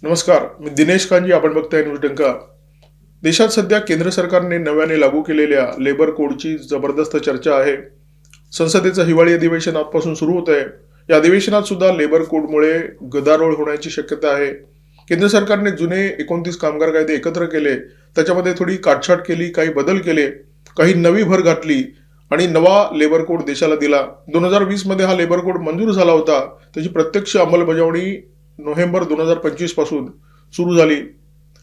नमस्कार, मी दिनेश कांजी. आपण बघताय न्यूज डंका. देशात सध्या केंद्र सरकारने नव्याने लागू केलेल्या लेबर कोडची जबरदस्त चर्चा आहे. संसदेचं हिवाळी अधिवेशन आजपासून सुरू होत आहे. या अधिवेशनात सुद्धा लेबर कोडमुळे गदारोळ होण्याची शक्यता आहे. केंद्र सरकारने जुने 29 कामगार कायदे एकत्र केले, त्याच्यामध्ये थोडी काटछाट केली, काही बदल केले, काही नवी भर घातली आणि नवा लेबर कोड देशाला दिला. 2020 मध्ये हा लेबर कोड मंजूर झाला होता. त्याची प्रत्यक्ष अंमलबजावणी नोव्हेंबर 2025 पासून सुरू झाली.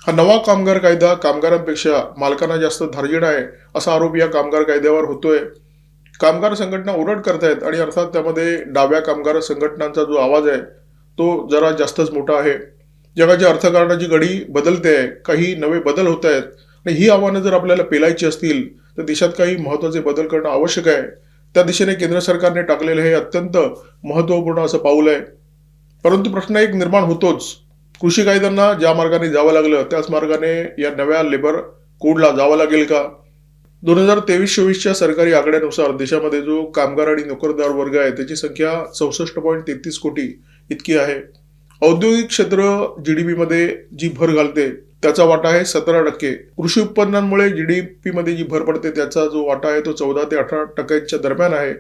हा नवा कामगार कायदा कामगारांपेक्षा मालकांना जास्त धार्जिण आहे असा आरोप या कामगार कायद्यावर होतोय. कामगार संघटना ओरड करतायत आणि अर्थात त्यामध्ये डाव्या कामगार संघटनांचा जो आवाज आहे तो जरा जास्तच मोठा आहे. जगाच्या अर्थकारणाची घडी बदलते आहे, काही नवे बदल होत आहेत आणि ही आव्हानं जर आपल्याला पेलायची असतील तर देशात काही महत्त्वाचे बदल करणं आवश्यक आहे. त्या दिशेने केंद्र सरकारने टाकलेलं हे अत्यंत महत्त्वपूर्ण असं पाऊल आहे. परंतु प्रश्न एक निर्माण होतोच, कृषी कायद्यांना ज्या मार्गाने जावं लागलं त्याच मार्गाने या नव्या लेबर कोडला जावं लागेल का? 2023-24च्या सरकारी आकड्यानुसार देशामध्ये जो कामगार आणि नोकरदार वर्ग आहे त्याची संख्या 64.33 कोटी इतकी आहे. औद्योगिक क्षेत्र जीडीपी मध्ये जी भर घालते त्याचा वाटा आहे 17%. कृषी उत्पन्नांमुळे जीडीपी मध्ये जी भर पडते त्याचा जो वाटा आहे तो 14 ते 18% दरम्यान आहे.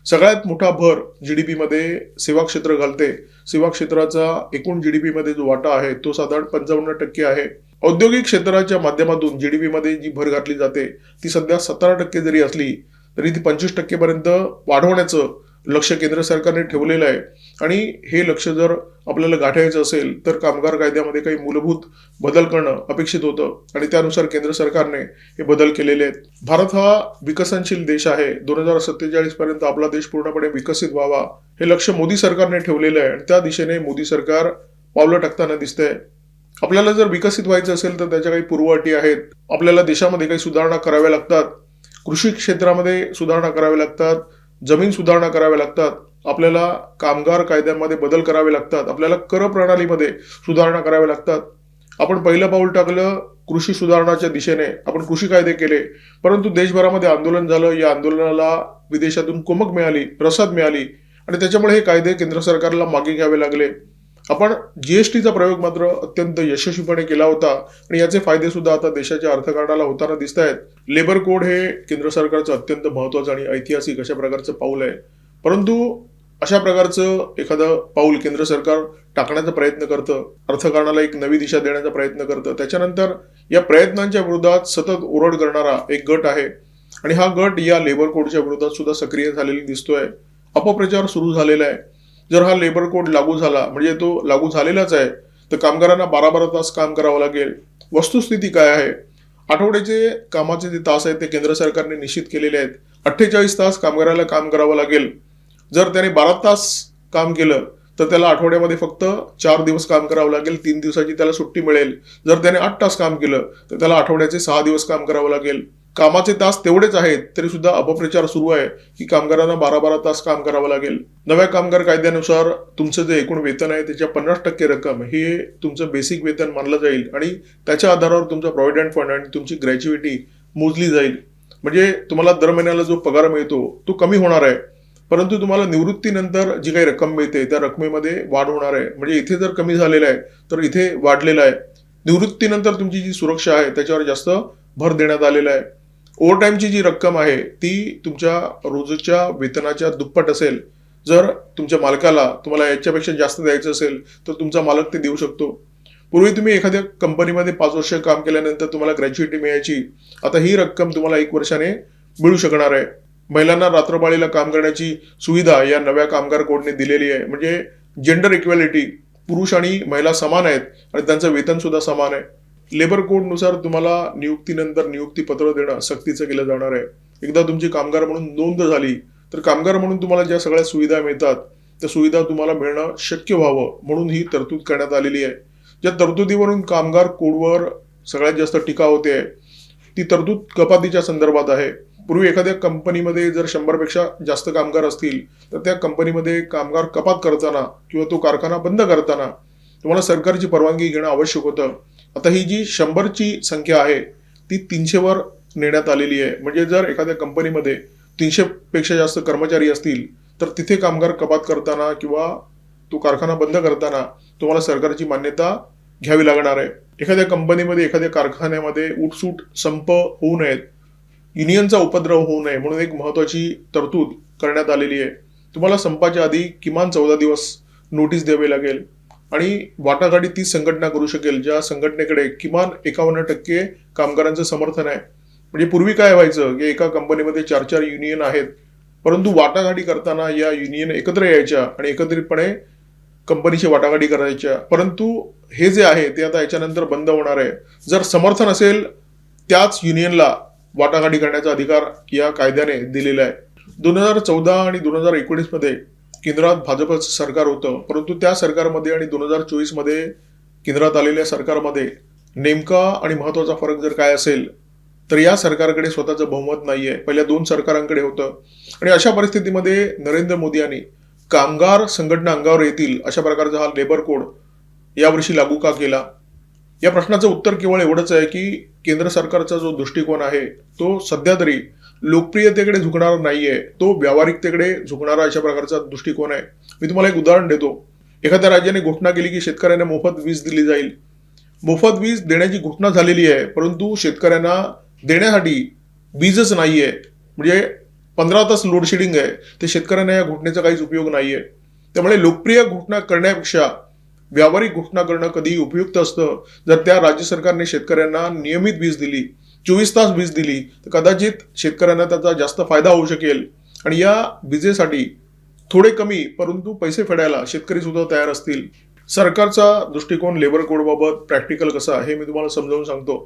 सगळ्यात मोठा भर जीडीपी मध्ये सेवा क्षेत्र घालते. सेवा क्षेत्राचा एकूण जीडीपी मध्ये जो वाटा आहे तो साधारण 55% आहे. औद्योगिक क्षेत्राच्या माध्यमातून जीडीपी मध्ये जी भर घातली जाते ती सध्या 17% जरी असली तरी ती 25% पर्यंत वाढवण्याचं लक्ष केंद्र सरकारने ठेवलेलं आहे. आणि हे लक्ष जर आपल्याला गाठायचं असेल तर कामगार कायद्यामध्ये काही मूलभूत बदल करणं अपेक्षित होतं आणि त्यानुसार केंद्र सरकारने हे बदल केलेले आहेत. भारत हा विकसनशील देश आहे. 2047 पर्यंत आपला देश पूर्णपणे विकसित व्हावा हे लक्ष मोदी सरकारने ठेवलेलं आहे आणि त्या दिशेने मोदी सरकार पावलं टाकताना दिसतंय. आपल्याला जर विकसित व्हायचं असेल तर त्याच्या काही पूर्वअटी आहेत. आपल्याला देशामध्ये काही सुधारणा कराव्या लागतात. कृषी क्षेत्रामध्ये सुधारणा कराव्या लागतात, जमीन सुधारणा कराव्या लागतात, आपल्याला कामगार कायद्यांमध्ये बदल करावे लागतात, आपल्याला कर प्रणालीमध्ये सुधारणा कराव्या लागतात. आपण पहिलं पाऊल टाकलं कृषी सुधारणाच्या दिशेने, आपण कृषी कायदे केले, परंतु देशभरामध्ये आंदोलन झालं. या आंदोलनाला विदेशातून कुमक मिळाली, रसद मिळाली आणि त्याच्यामुळे हे कायदे केंद्र सरकारला मागे घ्यावे लागले. आपण जीएसटीचा प्रयोग मात्र अत्यंत यशस्वीपणे केला होता आणि याचे फायदे सुद्धा आता देशाच्या अर्थकारणाला होताना दिसत आहेत. लेबर कोड हे केंद्र सरकारचं अत्यंत महत्त्वाचं आणि ऐतिहासिक अशा प्रकारचं पाऊल आहे. परंतु अशा प्रकारचं एखादं पाऊल केंद्र सरकार टाकण्याचा प्रयत्न करतं, अर्थकारणाला एक नवी दिशा देण्याचा प्रयत्न करतं. त्याच्यानंतर या प्रयत्नांच्या विरोधात सतत ओरड करणारा एक गट आहे आणि हा गट या लेबर कोडच्या विरोधात सुद्धा सक्रिय झालेला दिसतोय. अपप्रचार सुरू झालेला आहे. जर हा लेबर कोड लागू झाला म्हणजे तो लागू झालेलाच आहे तर कामगारांना 12-12 तास काम करावं लागेल. वस्तुस्थिती काय आहे? आठवड्याचे कामाचे जे तास आहेत ते केंद्र सरकारने निश्चित केलेले आहेत. 48 तास कामगाराला काम करावं लागेल. जर त्याने 12 तास काम केलं तर त्याला आठवड्यामध्ये फक्त 4 दिवस काम करावं लागेल. 3 दिवसाची त्याला सुट्टी मिळेल. जर त्याने 8 तास काम केलं तर त्याला आठवड्याचे 6 दिवस काम करावं लागेल. कामाचे तास तेवढेच आहेत तरी सुद्धा अपप्रचार सुरू आहे की कामगारांना 12-12 तास काम करावं लागेल. नव्या कामगार कायद्यानुसार तुमचं जे एकूण वेतन आहे त्याच्या 50% रक्कम हे तुमचं बेसिक वेतन मानलं जाईल आणि त्याच्या आधारावर तुमचा प्रॉव्हिडंट फंड आणि तुमची ग्रॅच्युइटी मोजली जाईल. म्हणजे तुम्हाला दर महिन्याला जो पगार मिळतो तो कमी होणार आहे, परंतु तुम्हाला निवृत्तीनंतर जी काही रक्कम मिळते त्या रकमेमध्ये वाढ होणार आहे. म्हणजे इथे जर कमी झालेलं आहे तर इथे वाढलेलं आहे. निवृत्तीनंतर तुमची जी सुरक्षा आहे त्याच्यावर जास्त भर देण्यात आलेला आहे. ओव्हरटाईमची जी रक्कम आहे ती तुमच्या रोजच्या वेतनाच्या दुप्पट असेल. जर तुमच्या मालकाला तुम्हाला याच्यापेक्षा जास्त द्यायचं असेल तर तुमचा मालक ते देऊ शकतो. पूर्वी तुम्ही एखाद्या कंपनीमध्ये 5 वर्ष काम केल्यानंतर तुम्हाला ग्रॅच्युइटी मिळायची, आता ही रक्कम तुम्हाला 1 वर्षाने मिळू शकणार आहे. महिलांना रात्रपाळीला काम करण्याची सुविधा या नव्या कामगार कोडने दिलेली आहे. म्हणजे जेंडर इक्वॅलिटी, पुरुष आणि महिला समान आहेत आणि त्यांचं वेतन सुद्धा समान आहे. लेबर कोडनुसार तुम्हाला नियुक्तीनंतर नियुक्तीपत्र देणं सक्तीचं केलं जाणार आहे. एकदा तुमची कामगार म्हणून नोंद झाली तर कामगार म्हणून तुम्हाला ज्या सगळ्या सुविधा मिळतात त्या सुविधा तुम्हाला मिळणं शक्य व्हावं म्हणून ही तरतूद करण्यात आलेली आहे. ज्या तरतुदीवरून कामगार कोडवर सगळ्यात जास्त टीका होते ती तरतूद कपातीच्या संदर्भात आहे. पूर्वी एखाद्या कंपनीमध्ये जर 100पेक्षा जास्त कामगार असतील तर त्या कंपनीमध्ये कामगार कपात करताना किंवा तो कारखाना बंद करताना तुम्हाला सरकारची परवानगी घेणं आवश्यक होतं. आता ही जी 100ची संख्या आहे ती 300वर नेण्यात आलेली आहे. म्हणजे जर एखाद्या कंपनीमध्ये 300पेक्षा जास्त कर्मचारी असतील तर तिथे कामगार कपात करताना किंवा तो कारखाना बंद करताना तुम्हाला सरकारची मान्यता घ्यावी लागणार आहे. एखाद्या कंपनीमध्ये, एखाद्या कारखान्यामध्ये उठसूट संप होऊ नयेत, युनियनचा उपद्रव होऊ नये म्हणून एक महत्वाची तरतूद करण्यात आलेली आहे. तुम्हाला संपाच्या आधी किमान 14 दिवस नोटीस द्यावी लागेल आणि वाटाघाटी ती संघटना करू शकेल ज्या संघटनेकडे किमान 51% कामगारांचं समर्थन आहे. म्हणजे पूर्वी काय व्हायचं की एका कंपनीमध्ये 4-4 युनियन आहेत, परंतु वाटाघाटी करताना या युनियन एकत्र यायच्या आणि एकत्रितपणे कंपनीची वाटाघाटी करायच्या. परंतु हे जे आहे ते आता याच्यानंतर बंद होणार आहे. जर समर्थन असेल त्याच युनियनला वाटाघाटी करण्याचा अधिकार या कायद्याने दिलेला आहे. 2014 आणि 2019 मध्ये केंद्रात भाजपचं सरकार होतं, परंतु त्या सरकारमध्ये आणि 2024 मध्ये केंद्रात आलेल्या सरकारमध्ये नेमका आणि महत्वाचा फरक जर काय असेल तर या सरकारकडे स्वतःचं बहुमत नाहीये. पहिल्या 2 सरकारांकडे होतं आणि अशा परिस्थितीमध्ये नरेंद्र मोदी यांनी कामगार संघटना अंगावर येतील अशा प्रकारचा हा लेबर कोड यावर्षी लागू का केला? या प्रश्नाचं उत्तर केवळ एवढंच आहे की केंद्र सरकारचा जो दृष्टिकोन आहे तो सध्या तरी लोकप्रियतेकडे झुकणार नाहीये, तो व्यावहारिकतेकडे झुकणारा अशा प्रकारचा दृष्टिकोन आहे. मी तुम्हाला एक उदाहरण देतो. एखाद्या राज्याने घोषणा केली की शेतकऱ्यांना मोफत वीज दिली जाईल. मोफत वीज देण्याची घोषणा झालेली आहे, परंतु शेतकऱ्यांना देण्यासाठी वीजच नाहीये. म्हणजे 15 तास लोडशेडिंग आहे. ते शेतकऱ्यांना या घोषणेचा काहीच उपयोग नाहीये. त्यामुळे लोकप्रिय घोषणा करण्यापेक्षा व्यावहारिक घोषणा करणं कधीही उपयुक्त असतं. जर त्या राज्य सरकारने शेतकऱ्यांना नियमित वीज दिली, 24 तास वीज दिली, तर कदाचित शेतकऱ्यांना त्याचा जास्त फायदा होऊ शकेल आणि या विजेसाठी थोडे कमी परंतु पैसे फेडायला शेतकरी सुद्धा तयार असतील. सरकारचा दृष्टिकोन लेबर कोडबाबत प्रॅक्टिकल कसा हे मी तुम्हाला समजावून सांगतो.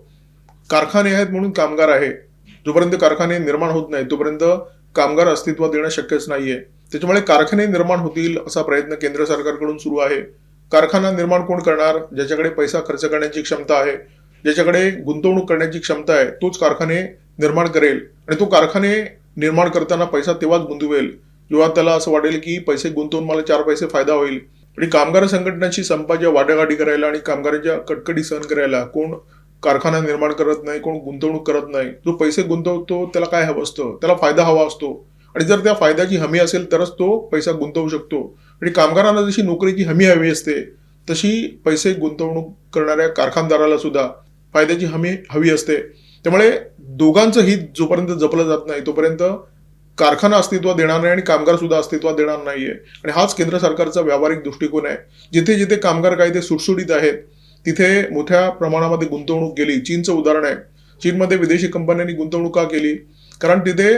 कारखाने आहेत म्हणून कामगार आहे. जोपर्यंत कारखाने निर्माण होत नाही तोपर्यंत कामगार अस्तित्वात येणं शक्यच नाहीये. त्याच्यामुळे कारखाने निर्माण होतील असा प्रयत्न केंद्र सरकारकडून सुरू आहे. कारखाना निर्माण कोण करणार? ज्याच्याकडे पैसा खर्च करण्याची क्षमता आहे, ज्याच्याकडे गुंतवणूक करण्याची क्षमता आहे, तोच कारखाने निर्माण करेल आणि तो कारखाने निर्माण करताना पैसा तेव्हाच गुंतवेल जेव्हा त्याला असं वाटेल की पैसे गुंतवून मला 4 पैसे फायदा होईल. आणि कामगार संघटनांची संपाच्या वाटाघाटी करायला आणि कामगारांच्या कटकटी सहन करायला कोण कारखाना निर्माण करत नाही, कोण गुंतवणूक करत नाही. जो पैसे गुंतवतो त्याला काय हवं असतं? त्याला फायदा हवा असतो आणि जर त्या फायद्याची हमी असेल तरच तो पैसा गुंतवू शकतो. आणि कामगारांना जशी नोकरीची हमी हवी असते तशी पैसे गुंतवणूक करणाऱ्या कारखानदाराला सुद्धा फायद्याची हमी हवी असते. त्यामुळे दोघांचं हित जोपर्यंत जपलं जात नाही तोपर्यंत कारखाना अस्तित्वात देणार नाही आणि कामगार सुद्धा अस्तित्वात देणार नाहीये. आणि हाच केंद्र सरकारचा व्यावहारिक दृष्टिकोन आहे. जिथे जिथे कामगार कायदे सुटसुटीत आहेत तिथे मोठ्या प्रमाणामध्ये गुंतवणूक केली. चीनचं उदाहरण आहे. चीनमध्ये विदेशी कंपन्यांनी गुंतवणूक का केली? कारण तिथे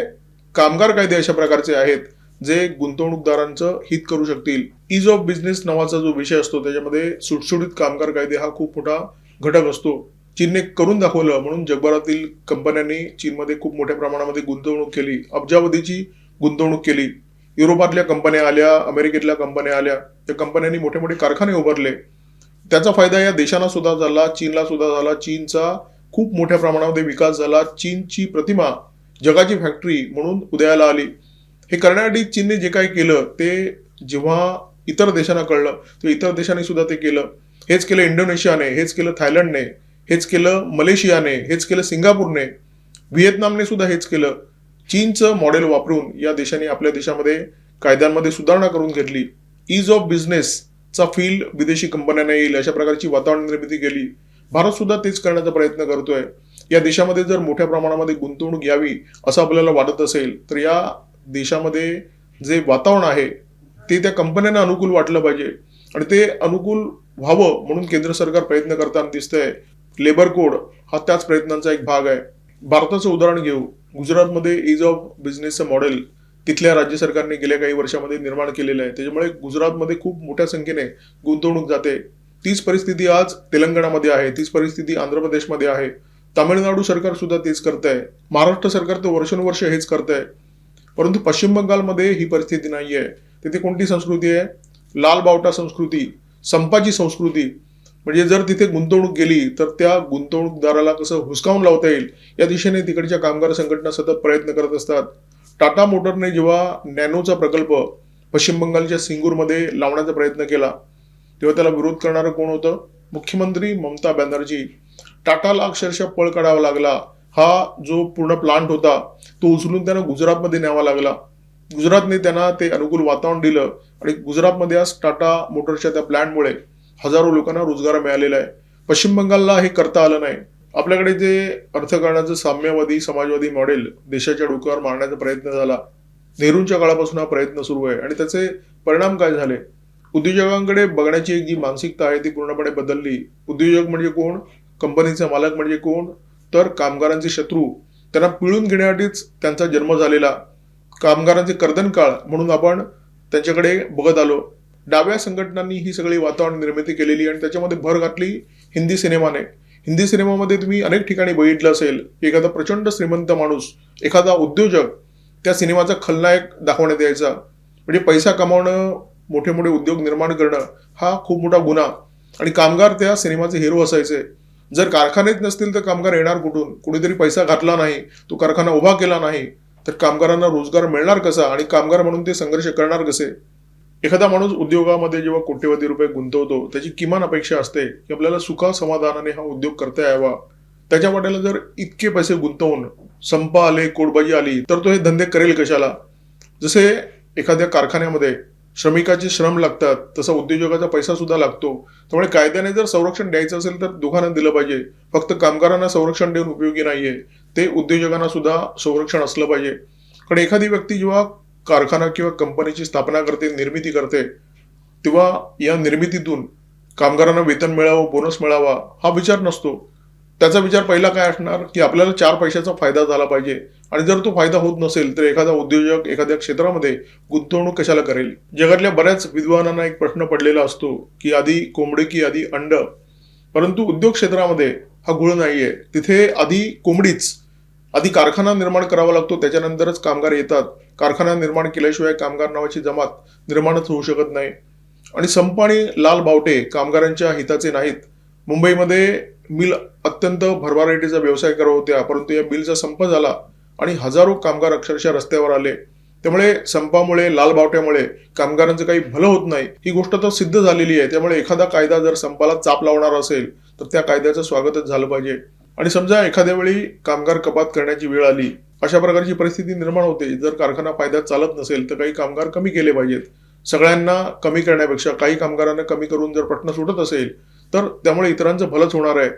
कामगार कायदे अशा प्रकारचे आहेत जे गुंतवणूकदारांचं हित करू शकतील. ईज ऑफ बिझनेस नावाचा जो विषय असतो त्याच्यामध्ये सुटसुटीत कामगार कायदे हा खूप मोठा घटक असतो. चीनने करून दाखवलं म्हणून जगभरातील कंपन्यांनी चीनमध्ये खूप मोठ्या प्रमाणामध्ये गुंतवणूक केली. अब्जावधीची गुंतवणूक केली. युरोपातल्या कंपन्या आल्या, अमेरिकेतल्या कंपन्या आल्या. त्या कंपन्यांनी मोठे मोठे कारखाने उभारले. त्याचा फायदा या देशांना सुद्धा झाला, चीनला सुद्धा झाला. चीनचा खूप मोठ्या प्रमाणामध्ये विकास झाला. चीनची प्रतिमा जगाची फॅक्टरी म्हणून उदयाला आली. हे करण्यासाठी चीनने जे काही केलं ते जेव्हा इतर देशांना कळलं तर इतर देशांनी सुद्धा ते केलं. हेच केलं इंडोनेशियाने, हेच केलं थायलंडने, हेच केलं मलेशियाने, हेच केलं सिंगापूरने, व्हिएतनामने सुद्धा हेच केलं. चीनचं मॉडेल वापरून या देशांनी आपल्या देशामध्ये कायद्यांमध्ये सुधारणा करून घेतली. ईज ऑफ बिझनेसचा फील विदेशी कंपन्यांना येईल अशा प्रकारची वातावरण निर्मिती केली. भारत सुद्धा तेच करण्याचा प्रयत्न करतोय. या देशामध्ये जर मोठ्या प्रमाणामध्ये गुंतवणूक यावी असं आपल्याला वाटत असेल तर या देशामध्ये जे वातावरण आहे ते त्या कंपन्यांना अनुकूल वाटलं पाहिजे आणि ते अनुकूल व्हावं म्हणून केंद्र सरकार प्रयत्न करताना दिसतंय. लेबर कोड हा त्याच प्रयत्नांचा एक भाग आहे. भारताचं उदाहरण घेऊ. गुजरातमध्ये ईज ऑफ बिझनेसचं मॉडेल तिथल्या राज्य सरकारने गेल्या काही वर्षामध्ये निर्माण केलेलं आहे. त्याच्यामुळे गुजरातमध्ये खूप मोठ्या संख्येने गुंतवणूक जाते. तीच परिस्थिती आज तेलंगणामध्ये आहे, तीच परिस्थिती आंध्र प्रदेशमध्ये आहे. तामिळनाडू सरकार सुद्धा तेच करत आहे. महाराष्ट्र सरकार तर वर्षानुवर्ष हेच करत आहे. परंतु पश्चिम बंगालमध्ये ही परिस्थिती नाही आहे. तिथे कोणती संस्कृती आहे? लाल बावटा संस्कृती, संपाची संस्कृती. म्हणजे जर तिथे गुंतवणूक गेली तर त्या गुंतवणूकदाराला कसं हुसकावून लावता येईल या दिशेने तिकडच्या कामगार संघटना सतत प्रयत्न करत असतात. टाटा मोटरने जेव्हा नॅनोचा प्रकल्प पश्चिम बंगालच्या सिंगूरमध्ये लावण्याचा प्रयत्न केला तेव्हा त्याला विरोध करणारं कोण होतं? मुख्यमंत्री ममता बॅनर्जी. टाटाला अक्षरशः पळ काढावा लागला. हा जो पूर्ण प्लांट होता तो उचलून त्यांना गुजरातमध्ये न्यावा लागला. गुजरातने त्यांना ते अनुकूल वातावरण दिलं आणि गुजरातमध्ये आज टाटा मोटरच्या त्या प्लॅन्टमुळे हजारो लोकांना रोजगार मिळालेला आहे. पश्चिम बंगालला हे करता आलं नाही. आपल्याकडे जे अर्थकारणाचं साम्यवादी समाजवादी मॉडेल देशाच्या डोक्यावर मारण्याचा प्रयत्न झाला, नेहरूंच्या काळापासून हा प्रयत्न सुरू आहे आणि त्याचे परिणाम काय झाले? उद्योजकांकडे बघण्याची एक जी मानसिकता आहे ती पूर्णपणे बदलली. उद्योजक म्हणजे कोण? कंपनीचा मालक म्हणजे कोण? तर कामगारांचे शत्रू. त्यांना पिळून घेण्यासाठीच त्यांचा जन्म झालेला. कामगारांचे कर्दनकाळ म्हणून आपण त्यांच्याकडे बघत आलो. डाव्या संघटनांनी ही सगळी वातावरण निर्मिती केलेली आणि त्याच्यामध्ये भर घातली हिंदी सिनेमाने. हिंदी सिनेमामध्ये तुम्ही अनेक ठिकाणी बघितलं असेल, एखादा प्रचंड श्रीमंत माणूस, एखादा उद्योजक त्या सिनेमाचा खलनायक दाखवण्यात यायचा. म्हणजे पैसा कमावणं, मोठे मोठे उद्योग निर्माण करणं हा खूप मोठा गुन्हा आणि कामगार त्या सिनेमाचे हिरो असायचे. जर कारखानेच नसतील तर कामगार येणार कुठून? कुणीतरी पैसा घातला नाही, तो कारखाना उभा केला नाही, तर कामगारांना रोजगार मिळणार कसा आणि कामगार म्हणून ते संघर्ष करणार कसे? एखादा माणूस उद्योगामध्ये जेव्हा कोट्यवधी रुपये गुंतवतो, त्याची किमान अपेक्षा असते की आपल्याला सुखा समाधानाने हा उद्योग करता यावा. त्याच्या वाट्याला जर इतके पैसे गुंतवून संप आले, कोडबाजी आली, तर तो हे धंदे करेल कशाला? जसे एखाद्या कारखान्यामध्ये श्रमिकाचे श्रम लागतात, तसा उद्योजकाचा पैसा सुद्धा लागतो. त्यामुळे कायद्याने जर संरक्षण द्यायचं असेल तर दोघांना दिलं पाहिजे. फक्त कामगारांना संरक्षण देऊन उपयोगी नाहीये, ते उद्योजकांना सुद्धा संरक्षण असलं पाहिजे. कारण एखादी व्यक्ती जेव्हा कारखाना किंवा कंपनीची स्थापना करते, निर्मिती करते, तेव्हा या निर्मितीतून कामगारांना वेतन मिळावं, बोनस मिळावा हा विचार नसतो. त्याचा विचार पहिला काय असणार की आपल्याला 4 पैशाचा फायदा झाला पाहिजे आणि जर तो फायदा होत नसेल तर एखादा उद्योजक एखाद्या क्षेत्रामध्ये गुंतवणूक कशाला करेल? जगातल्या बऱ्याच विद्वानांना एक प्रश्न पडलेला असतो की आधी कोंबडी की आधी अंड? परंतु उद्योग क्षेत्रामध्ये हा गुळ नाहीये. तिथे आधी कोंबडीच. आधी कारखाना निर्माण करावा लागतो, त्याच्यानंतरच कामगार येतात. कारखाना निर्माण केल्याशिवाय कामगार नावाची जमात निर्माणच होऊ शकत नाही. आणि संप आणि लाल बावटे कामगारांच्या हिताचे नाहीत. मुंबईमध्ये मिल अत्यंत भरभराटीचा व्यवसाय करत होत्या, परंतु या मिलचा संप झाला आणि हजारो कामगार अक्षरशः रस्त्यावर आले. त्यामुळे संपामुळे, लाल बावट्यामुळे कामगारांचं काही भलं होत नाही ही गोष्ट तर सिद्ध झालेली आहे. त्यामुळे एखादा कायदा जर संपाला चाप लावणार असेल तर त्या कायद्याचं स्वागतच झालं पाहिजे. आणि समजा एखाद्या वेळी कामगार कपात करण्याची वेळ आली, अशा प्रकारची परिस्थिती निर्माण होते. जर कारखाना फायद्यात चालत नसेल तर काही कामगार कमी केले पाहिजेत. सगळ्यांना कमी करण्यापेक्षा काही कामगारांना कमी करून जर प्रश्न सुटत असेल तर त्यामुळे इतरांचं भलंच होणार आहे.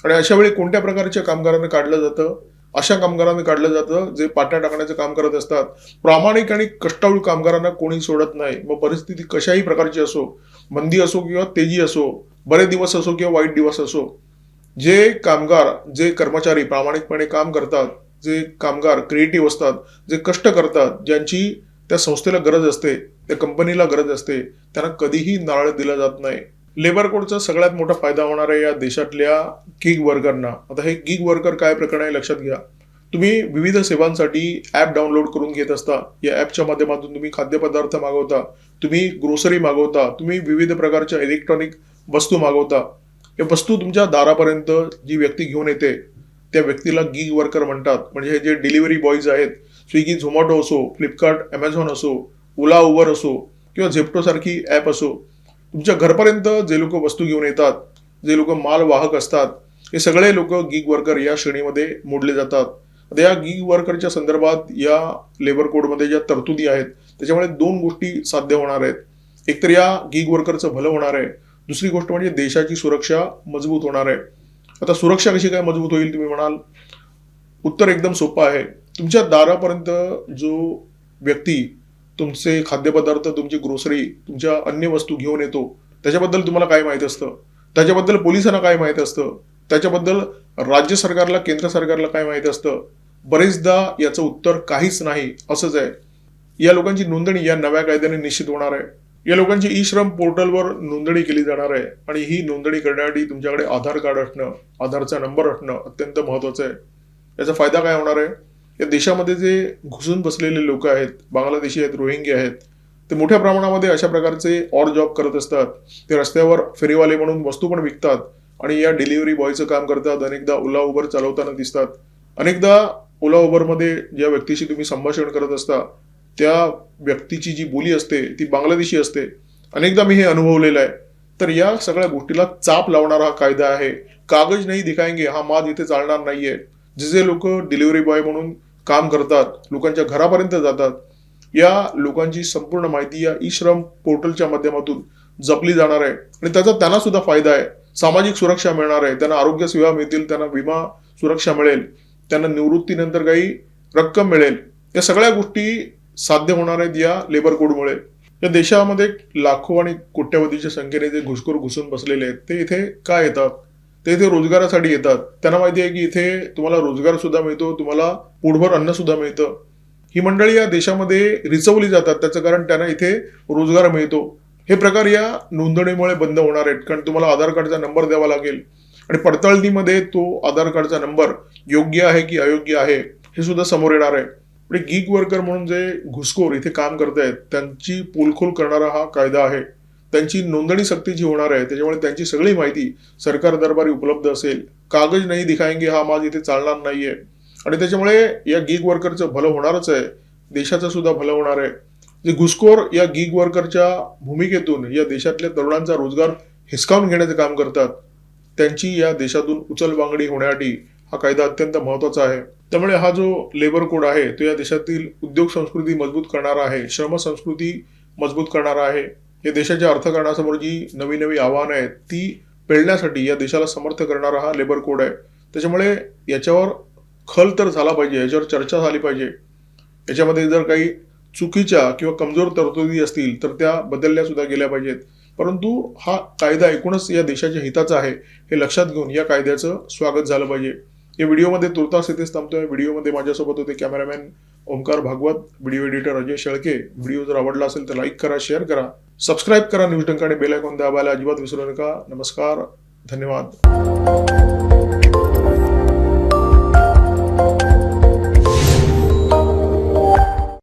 आणि अशा वेळी कोणत्या प्रकारच्या कामगारांना काढलं जातं? अशा कामगारांना काढलं जातं जे पाट्या टाकण्याचं काम करत असतात. प्रामाणिक आणि कष्टाळू कामगारांना कोणी सोडत नाही. मग परिस्थिती कशाही प्रकारची असो, मंदी असो किंवा तेजी असो, बरे दिवस असो किंवा वाईट दिवस असो, जे कामगार, जे कर्मचारी प्रामाणिकपणे काम करतात, जे कामगार क्रिएटिव्ह असतात, जे कष्ट करतात, ज्यांची त्या संस्थेला गरज असते, त्या कंपनीला गरज असते, त्यांना कधीही नारळ दिला जात नाही. लेबर कोडचा सगळ्यात मोठा फायदा होणार आहे या देशातल्या गिग वर्करना. आता हे गिग वर्कर काय प्रकरण आहे लक्षात घ्या. तुम्ही विविध सेवांसाठी ॲप डाउनलोड करून घेत असता. या ॲपच्या माध्यमातून तुम्ही खाद्यपदार्थ मागवता, तुम्ही ग्रोसरी मागवता, तुम्ही विविध प्रकारच्या इलेक्ट्रॉनिक वस्तू मागवता. या वस्तू तुमच्या दारापर्यंत जी व्यक्ती घेऊन येते त्या व्यक्तीला गिग वर्कर म्हणतात. म्हणजे हे जे डिलिव्हरी बॉयज आहेत, स्विगी, झोमॅटो असो, फ्लिपकार्ट, ॲमेझॉन असो, ओला, उबर असो किंवा झेप्टो सारखी ॲप असो, तुमच्या घरपर्यंत जे लोक वस्तू घेऊन येतात, जे लोक माल वाहक असतात, हे सगळे लोक गिग वर्कर या श्रेणीमध्ये मोडले जातात. आता या गिग वर्करच्या संदर्भात या लेबर कोडमध्ये ज्या तरतुदी आहेत त्याच्यामुळे 2 गोष्टी साध्य होणार आहेत. एकतर या गिग वर्करचं भलं होणार आहे, दुसरी गोष्ट म्हणजे देशाची सुरक्षा मजबूत होणार आहे. आता सुरक्षा कशी काय मजबूत होईल तुम्ही म्हणाल? उत्तर एकदम सोपं आहे. तुमच्या दारापर्यंत जो व्यक्ती तुमचे खाद्यपदार्थ, तुमची ग्रोसरी, तुमच्या अन्य वस्तू घेऊन येतो, त्याच्याबद्दल तुम्हाला काय माहित असतं? त्याच्याबद्दल पोलिसांना काय माहित असतं? त्याच्याबद्दल राज्य सरकारला, केंद्र सरकारला काय माहित असतं? बरेचदा याचं उत्तर काहीच नाही असंच आहे. या लोकांची नोंदणी या नव्या कायद्याने निश्चित होणार आहे. या लोकांची ई श्रम पोर्टलवर नोंदणी केली जाणार आहे आणि ही नोंदणी करण्यासाठी तुमच्याकडे आधार कार्ड असणं, आधारचा नंबर असणं अत्यंत महत्त्वाचं आहे. याचा फायदा काय होणार आहे? या देशामध्ये जे घुसून बसलेले लोक आहेत, बांगलादेशी आहेत, रोहिंग्या आहेत, ते मोठ्या प्रमाणामध्ये अशा प्रकारचे ऑड जॉब करत असतात. ते रस्त्यावर फेरीवाले म्हणून वस्तू पण विकतात आणि या डिलिव्हरी बॉयचं काम करतात. अनेकदा ओला, उबर चालवताना दिसतात. अनेकदा ओला, उबरमध्ये ज्या व्यक्तीशी तुम्ही संभाषण करत असता त्या व्यक्तीची जी बोली असते ती बांगलादेशी असते. अनेकदा मी हे अनुभवलेलं आहे. तर या सगळ्या गोष्टीला चाप लावणारा हा कायदा आहे. कागज नाही दिखाएंगे हा माज इथे चालणार नाहीये. जे लोक डिलिव्हरी बॉय म्हणून काम करतात, लोकांच्या घरापर्यंत जातात, या लोकांची संपूर्ण माहिती या ई श्रम पोर्टलच्या माध्यमातून जपली जाणार आहे आणि त्याचा त्यांना सुद्धा फायदा आहे. सामाजिक सुरक्षा मिळणार आहे, त्यांना आरोग्य सेवा मिळतील, त्यांना विमा सुरक्षा मिळेल, त्यांना निवृत्तीनंतर काही रक्कम मिळेल. या सगळ्या गोष्टी साध्य होणार आहेत या लेबर कोडमुळे. या देशामध्ये लाखो आणि कोट्यवधीच्या संख्येने जे घुसखोर घुसून बसलेले आहेत ते इथे का येतात? ते इथे रोजगारासाठी येतात. त्यांना माहिती आहे की इथे तुम्हाला रोजगार सुद्धा मिळतो, तुम्हाला पोटभर अन्न सुद्धा मिळतं. ही मंडळी या देशामध्ये रिचवली जातात, त्याचं कारण त्यांना इथे रोजगार मिळतो. हे प्रकार या नोंदणीमुळे बंद होणार आहेत, कारण तुम्हाला आधार कार्डचा नंबर द्यावा लागेल आणि पडताळणीमध्ये तो आधार कार्डचा नंबर योग्य आहे की अयोग्य आहे हे सुद्धा समोर येणार आहे. म्हणजे गिग वर्कर म्हणून जे घुसखोर इथे काम करतायत त्यांची पोलखोल करणारा हा कायदा आहे. त्यांची नोंदणी सक्तीची होणार आहे, त्याच्यामुळे त्यांची सगळी माहिती सरकार दरबारी उपलब्ध असेल. कागज नाही दिखाएंगे हा माज इथे चालणार नाहीये आणि त्याच्यामुळे या गिग वर्करचं भलं होणारच आहे, देशाचं सुद्धा भलं होणार आहे. जे घुसखोर या गिग वर्करच्या भूमिकेतून या देशातल्या तरुणांचा रोजगार हिसकावून घेण्याचं काम करतात, त्यांची या देशातून उचलबांगडी होण्यासाठी हा कायदा अत्यंत महत्वाचा आहे. त्यामुळे हा जो लेबर कोड आहे तो या देशातील उद्योग संस्कृती मजबूत करणारा आहे, श्रम संस्कृती मजबूत करणारा आहे. या देशाच्या अर्थकारणासमोर जी नवी नवी आव्हानं आहेत ती पेलण्यासाठी या देशाला समर्थ करणारा हा लेबर कोड आहे. त्याच्यामुळे याच्यावर खल तर झाला पाहिजे, याच्यावर चर्चा झाली पाहिजे. याच्यामध्ये जर काही चुकीच्या किंवा कमजोर तरतुदी असतील तर त्या बदलल्या सुद्धा गेल्या पाहिजेत. परंतु हा कायदा एकूणच या देशाच्या हिताचा आहे हे लक्षात घेऊन या कायद्याचं स्वागत झालं पाहिजे. या व्हिडिओमध्ये तुर्तास इथेच थांबतोय. व्हिडिओमध्ये माझ्यासोबत होते cameraman Omkar Bhagwat, video editor Ajay Shelke. Video जर आवडला असेल तर लाईक करा, शेअर करा, सबस्क्राईब करा, न्यूज डंक आणि बेल आयकॉन दाबायला अजिबात विसरू नका. नमस्कार, धन्यवाद.